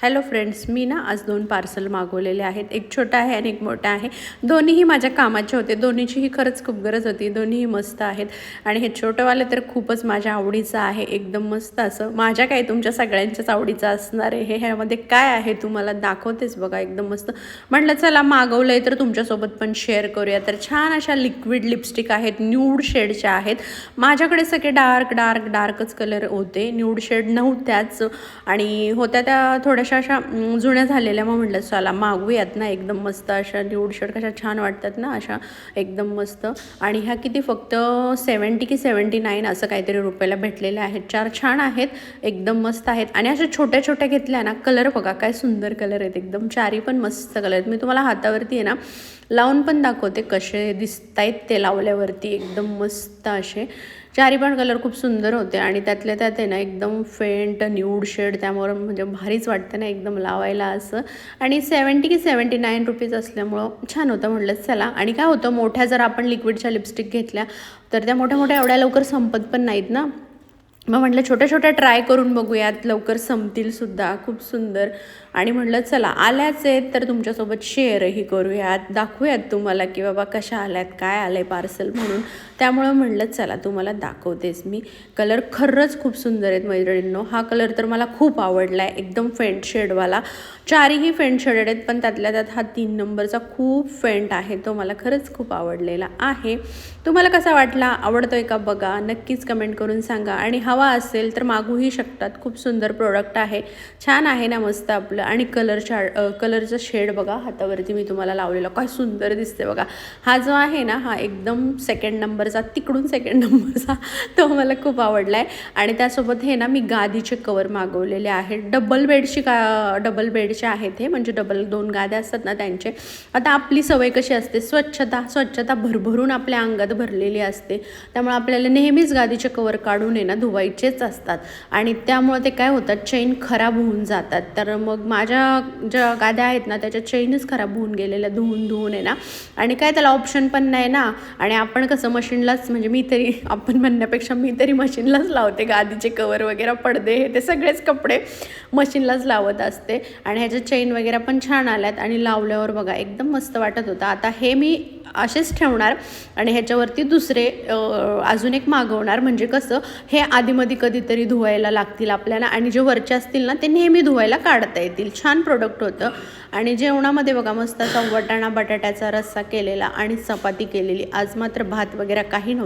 Hello friends, मी ना आज 2 parcel मागवलेले आहेत. एक छोटा आहे आणि एक मोठा आहे. दोन्हीही माझ्या कामाचे होते. दोन्हीचीही खरंच खूप गरज होती. दोन्हीही मस्त आहेत आणि हे छोटंवाले तर खूपच माझ्या आवडीचं आहे. एकदम मस्त असं माझ्या काय तुमच्या सगळ्यांच्याच आवडीचं असणार आहे. ह्यामध्ये काय आहे तुम्हाला दाखवतेच बघा. एकदम मस्त म्हटलं चला मागवलं आहे तर तुमच्यासोबत पण शेअर करूया. तर छान अशा लिक्विड लिपस्टिक आहेत, न्यूड शेडच्या आहेत. माझ्याकडे सगळे डार्कच कलर होते, न्यूड शेड नव्हत्याच आणि होत्या त्या थोड्याशा अशा जुन्या झालेल्या. मग म्हटलं चला मागवूयात ना. एकदम मस्त अशा न्यूड शेड कशा छान वाटतात ना, अशा एकदम मस्त. आणि ह्या किती फक्त 70 की 79 असं काहीतरी रुपयाला भेटलेल्या आहेत. 4 छान आहेत, एकदम मस्त आहेत. आणि अशा छोट्या छोट्या घेतल्या ना, कलर बघा काय सुंदर कलर आहेत एकदम. 4ही पण मस्त कलर आहेत. मी तुम्हाला हातावरती आहे ना लावून पण दाखवते कसे दिसत आहेत ते लावल्यावरती. एकदम मस्त असे 4ही पण कलर खूप सुंदर होते आणि त्यातल्या त्यात आहे ना एकदम फेंट न्यूड शेड, त्यामुळे म्हणजे भारीच वाटतं ना एकदम लावायला असं. आणि 70 की 79 रुपीज असल्यामुळं छान होतं. म्हटलं चला. आणि काय होतं, मोठ्या जर आपण लिक्विडच्या लिपस्टिक घेतल्या तर त्या मोठ्या एवढ्या लवकर संपत पण नाहीत ना. मग म्हटलं छोट्या छोट्या ट्राय करून बघूयात, लवकर संपतीलसुद्धा. खूप सुंदर. आणि म्हटलं चला आल्याच आहेत तर तुमच्यासोबत शेअरही करूयात, दाखवूयात तुम्हाला की बाबा कशा आल्यात, काय आलं आहे पार्सल म्हणून. त्यामुळं म्हटलं चला तुम्हाला दाखवतेच मी. कलर खरंच खूप सुंदर आहेत मैत्रिणींनो. हा कलर तर मला खूप आवडला आहे, एकदम फेंट शेडवाला. 4ही फेंट शेडेड आहेत, पण त्यातल्या त्यात हा 3 नंबरचा खूप फेंट आहे, तो मला खरंच खूप आवडलेला आहे. तुम्हाला कसा वाटला, आवडतोय का बघा, नक्कीच कमेंट करून सांगा. आणि हवा असेल तर मागूही शकतात. खूप सुंदर प्रोडक्ट आहे, छान आहे ना मस्त आपलं. आणि कलरचा शेड बघा हातावरती मी तुम्हाला लावलेला, काय सुंदर दिसते बघा. हा जो आहे ना, हा एकदम 2nd नंबरचा, तिकडून 2nd नंबरचा, तो मला खूप आवडला आहे. आणि त्यासोबत हे ना मी गादीचे कवर मागवलेले आहेत. डबल बेडचे आहेत हे, म्हणजे डबल 2 गाद्या असतात ना त्यांचे. आता आपली सवय कशी असते, स्वच्छता भरभरून आपल्या अंगात भरलेली असते, त्यामुळे आपल्याला नेहमीच गादीचे कवर काढून आहे ना धुवायचेच असतात. आणि त्यामुळे ते काय होतात, चेन खराब होऊन जातात. तर मग माझ्या ज्या गाद्या आहेत ना त्याच्या चेनच खराब होऊन गेलेल्या धुवून आहे ना. आणि काय त्याला ऑप्शन पण नाही ना. आणि आपण कसं मशीनलाच, म्हणजे मी तरी, आपण म्हणण्यापेक्षा मी तरी मशीनलाच लावते गादीचे कवर वगैरे, पडदे हे ते सगळेच कपडे मशीनलाच लावत असते. आणि ह्याच्या चेन वगैरे पण छान आल्यात आणि लावल्यावर बघा एकदम मस्त वाटत होतं. आता हे मी असेच ठेवणार आणि ह्याच्यावरती दुसरे अजून एक मागवणार. म्हणजे कसं, हे आधीमध्ये कधीतरी धुवायला लागतील आपल्याला आणि जे वरचे असतील ना ते नेहमी धुवायला काढता येतील. छान प्रोडक्ट होतं. आणि जेवणामध्ये बघा मस्त असा वाटाणा बटाट्याचा रस्सा केलेला आणि चपाती केलेली. आज मात्र भात वगैरे काही नव्हतं.